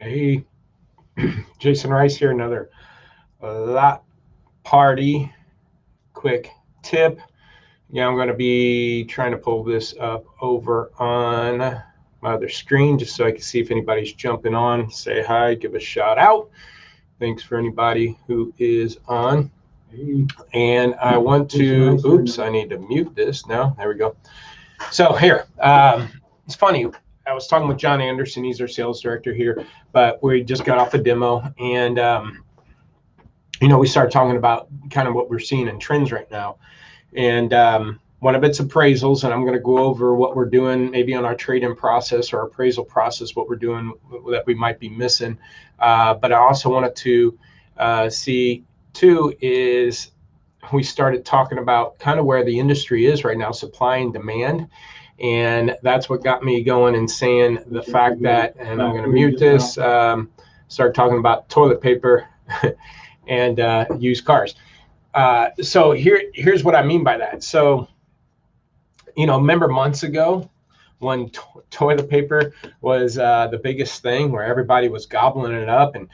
Hey, Jason Rice here. Another lot party quick tip. Yeah, I'm going to be trying to pull this up over on my other screen just so I can see if anybody's jumping on. Say hi, give a shout out. Thanks for anybody who is on. And I want to, oops, I need to mute this now. There we go. So here, it's funny. I was talking with John Anderson. He's our sales director here, but we just got off a demo, and we started talking about kind of what we're seeing in trends right now. And one of it's appraisals, and I'm going to go over what we're doing maybe on our trade-in process or appraisal process, what we're doing that we might be missing. But I also wanted to see too is we started talking about kind of where the industry is right now, supply and demand. And that's what got me going and saying the fact that, and I'm going to mute this, start talking about toilet paper and used cars. So here's what I mean by that. So, remember months ago when toilet paper was the biggest thing, where everybody was gobbling it up, and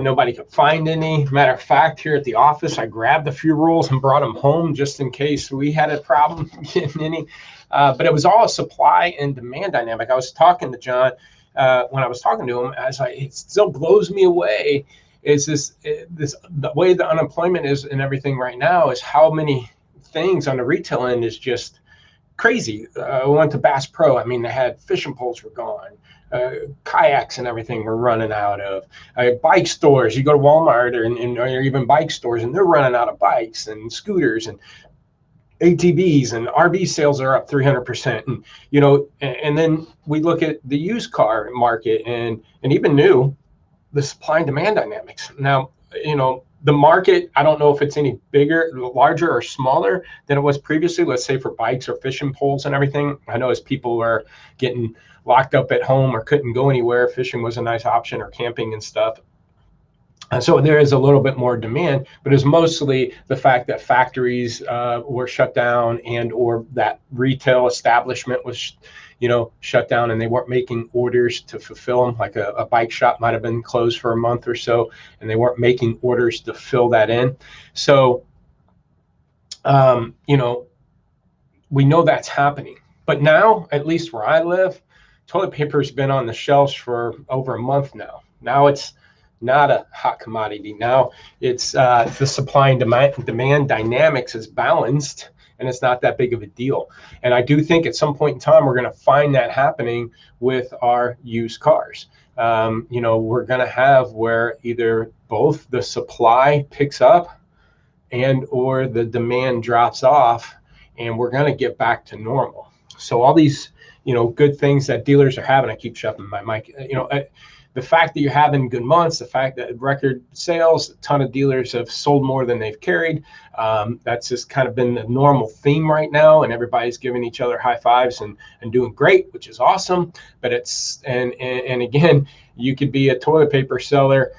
nobody could find any. Matter of fact, here at the office, I grabbed a few rolls and brought them home just in case we had a problem getting any. But it was all a supply and demand dynamic. I was talking to John when I was talking to him. I was like, it still blows me away. Is this the way the unemployment is and everything right now is how many things on the retail end is just crazy. I went to Bass Pro. I mean, they had fishing poles were gone. Kayaks and everything were running out of. Bike stores. You go to Walmart or even bike stores, and they're running out of bikes and scooters and ATVs, and RV sales are up 300%. And then we look at the used car market and even new, the supply and demand dynamics. Now, the market, I don't know if it's any bigger, larger, or smaller than it was previously, let's say for bikes or fishing poles and everything. I know as people were getting locked up at home or couldn't go anywhere, fishing was a nice option, or camping and stuff. And so there is a little bit more demand, but it's mostly the fact that factories were shut down, and or that retail establishment was shut down, and they weren't making orders to fulfill them. Like a bike shop might have been closed for a month or so, and they weren't making orders to fill that in. So, we know that's happening. But now, at least where I live, toilet paper has been on the shelves for over a month now. Now it's not a hot commodity. Now it's the supply and demand dynamics is balanced, and it's not that big of a deal. And I do think at some point in time, we're going to find that happening with our used cars. We're going to have where either both the supply picks up and or the demand drops off, and we're going to get back to normal. So all these, good things that dealers are having, I keep shoving my mic, the fact that you're having good months, the fact that record sales, a ton of dealers have sold more than they've carried. That's just kind of been the normal theme right now, and everybody's giving each other high fives and doing great, which is awesome. But it's, and again, you could be a toilet paper seller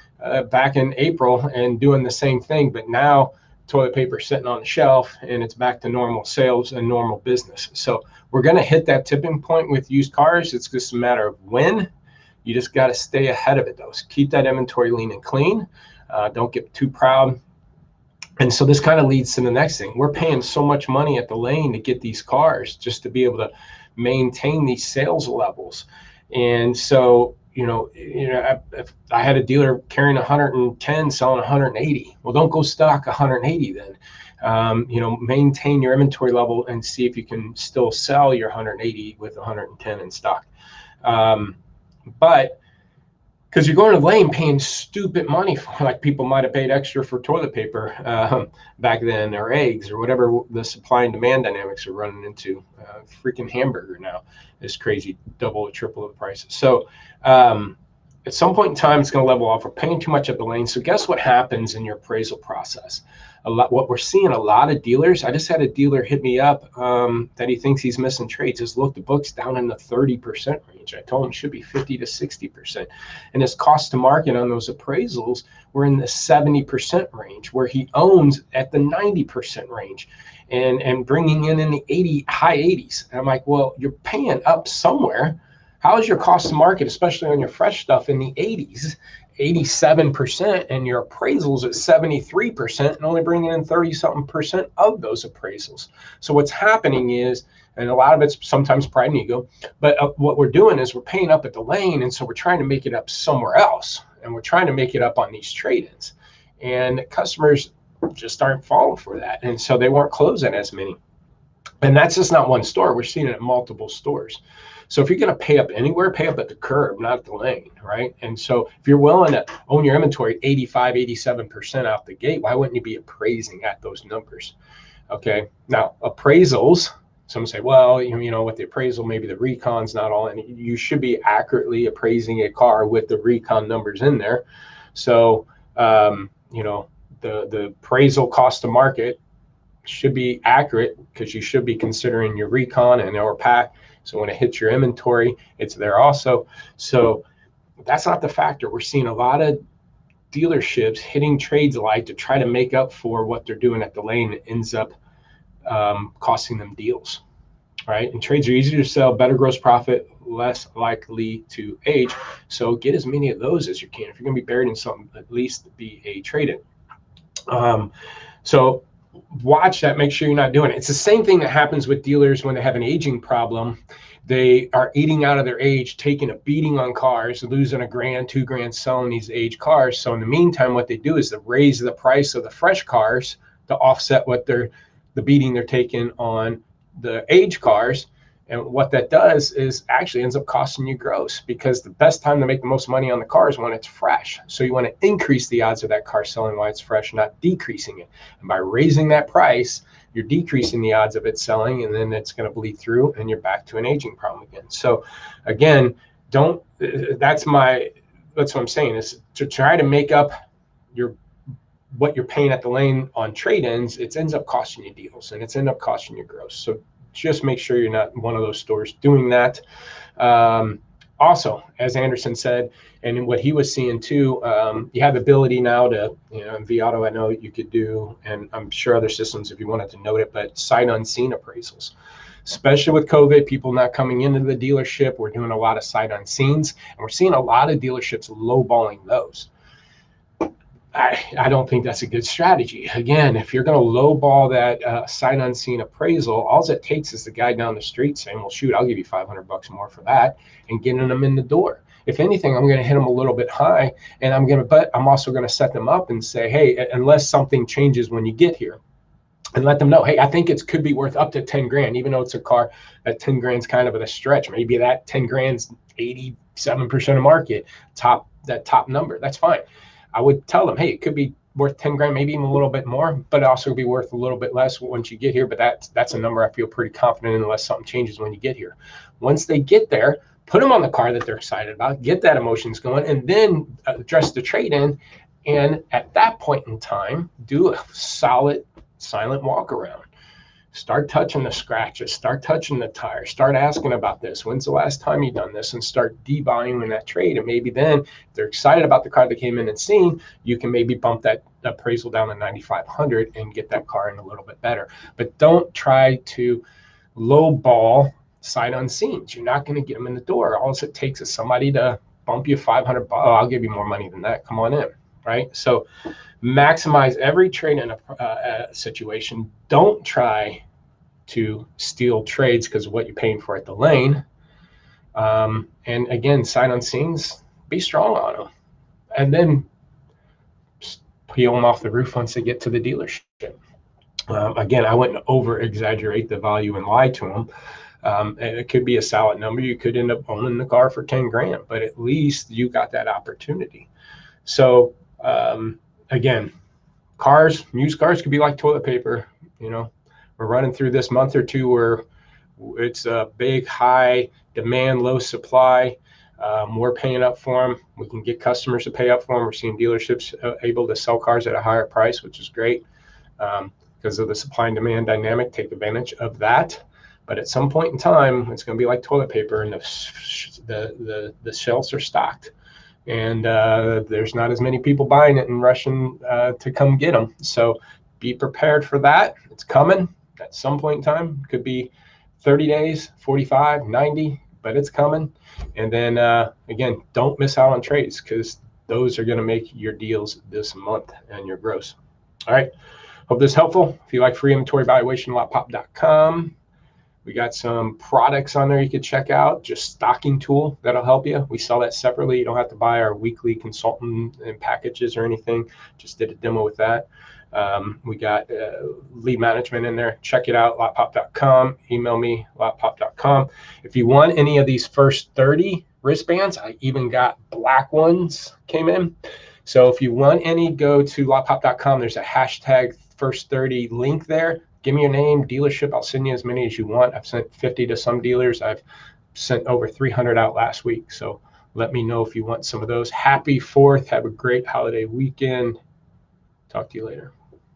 back in April and doing the same thing, but now toilet paper sitting on the shelf and it's back to normal sales and normal business. So we're going to hit that tipping point with used cars. It's just a matter of when. You just got to stay ahead of it, though. So keep that inventory lean and clean. Don't get too proud. And so this kind of leads to the next thing. We're paying so much money at the lane to get these cars just to be able to maintain these sales levels. And so, if I had a dealer carrying 110, selling 180. Well, don't go stock 180 then. Maintain your inventory level and see if you can still sell your 180 with 110 in stock. But because you're going to the lane paying stupid money for, like people might have paid extra for toilet paper back then, or eggs, or whatever the supply and demand dynamics are running into. Freaking hamburger now is crazy, double or triple the prices. So at some point in time, it's going to level off. We're paying too much at the lane. So guess what happens in your appraisal process? What we're seeing a lot of dealers, I just had a dealer hit me up that he thinks he's missing trades. Just look, the book's down in the 30% range. I told him it should be 50 to 60%. And his cost to market on those appraisals were in the 70% range, where he owns at the 90% range and bringing in the high 80s. And I'm like, well, you're paying up somewhere. How is your cost to market, especially on your fresh stuff, in the 80s, 87%, and your appraisals at 73%, and only bringing in 30-something% of those appraisals? So what's happening is, and a lot of it's sometimes pride and ego, but what we're doing is we're paying up at the lane, and so we're trying to make it up somewhere else, and we're trying to make it up on these trade-ins, and customers just aren't falling for that, and so they weren't closing as many. And that's just not one store. We're seeing it at multiple stores. So if you're going to pay up anywhere, pay up at the curb, not at the lane, right? And so if you're willing to own your inventory 85, 87% out the gate, why wouldn't you be appraising at those numbers? Okay. Now, appraisals, some say, well, you know, with the appraisal, maybe the recon's not all, and you should be accurately appraising a car with the recon numbers in there. So, you know, the appraisal cost to market should be accurate, because you should be considering your recon and or pack. So when it hits your inventory, it's there also. So that's not the factor. We're seeing a lot of dealerships hitting trades light to try to make up for what they're doing at the lane. It ends up costing them deals, right? And trades are easier to sell, better gross profit, less likely to age. So get as many of those as you can. If you're going to be buried in something, at least be a trade-in. So watch that, make sure you're not doing it. It's the same thing that happens with dealers when they have an aging problem. They are eating out of their age, taking a beating on cars, losing $1,000, $2,000 selling these aged cars. So in the meantime, what they do is they raise the price of the fresh cars to offset what the beating they're taking on the aged cars. And what that does is actually ends up costing you gross, because the best time to make the most money on the car is when it's fresh. So you want to increase the odds of that car selling while it's fresh, not decreasing it. And by raising that price, you're decreasing the odds of it selling, and then it's going to bleed through and you're back to an aging problem again. So again, that's what I'm saying, is to try to make up what you're paying at the lane on trade-ins. It ends up costing you deals, and it's end up costing you gross. So just make sure you're not one of those stores doing that. Also, as Anderson said, and what he was seeing too, you have the ability now to, you know, in vAuto, I know you could do, and I'm sure other systems if you wanted to note it, but sight unseen appraisals. Especially with COVID, people not coming into the dealership, we're doing a lot of sight unseens, and we're seeing a lot of dealerships lowballing those. I don't think that's a good strategy. Again, if you're going to lowball that sight unseen appraisal, all it takes is the guy down the street saying, well, shoot, I'll give you $500 more for that, and getting them in the door. If anything, I'm going to hit them a little bit high, and but I'm also going to set them up and say, hey, unless something changes when you get here, and let them know, hey, I think it could be worth up to 10 grand, even though it's a car at 10 grand's kind of a stretch. Maybe that 10 grand's 87% of market, that top number. That's fine. I would tell them, hey, it could be worth 10 grand, maybe even a little bit more, but it also be worth a little bit less once you get here. But that's a number I feel pretty confident in, unless something changes when you get here. Once they get there, put them on the car that they're excited about, get that emotions going, and then address the trade-in. And at that point in time, do a solid silent walk around. Start touching the scratches, start touching the tires, start asking about this. When's the last time you've done this? And start devaluing that trade. And maybe then, if they're excited about the car they came in and seen, you can maybe bump that appraisal down to 9,500 and get that car in a little bit better. But don't try to lowball sight unseen. You're not going to get them in the door. All it takes is somebody to bump you $500. Oh, I'll give you more money than that. Come on in, right? So maximize every trade in a situation. Don't try to steal trades because of what you're paying for at the lane. And again, sight unseens, be strong on them, and then peel them off the roof once they get to the dealership. Again, I wouldn't over exaggerate the value and lie to them. And it could be a solid number. You could end up owning the car for 10 grand, but at least you got that opportunity. So again, used cars could be like toilet paper. You know, we're running through this month or two where it's a big, high demand, low supply. We're paying up for them. We can get customers to pay up for them. We're seeing dealerships able to sell cars at a higher price, which is great because of the supply and demand dynamic. Take advantage of that. But at some point in time, it's going to be like toilet paper, and the shelves are stocked. And there's not as many people buying it and rushing to come get them. So be prepared for that. It's coming at some point in time. It could be 30 days, 45, 90. but it's coming. And then again, don't miss out on trades, because those are going to make your deals this month and your gross. All right. Hope this is helpful. If you like free inventory valuation, lotpop.com. We got some products on there you could check out. Just stocking tool that'll help you. We sell that separately. You don't have to buy our weekly consultant and packages or anything. Just did a demo with that. We got lead management in there. Check it out, lotpop.com. Email me, lotpop.com. If you want any of these first 30 wristbands, I even got black ones came in. So if you want any, go to lotpop.com. There's a hashtag first 30 link there. Give me your name, dealership. I'll send you as many as you want. I've sent 50 to some dealers. I've sent over 300 out last week. So let me know if you want some of those. Happy 4th. Have a great holiday weekend. Talk to you later.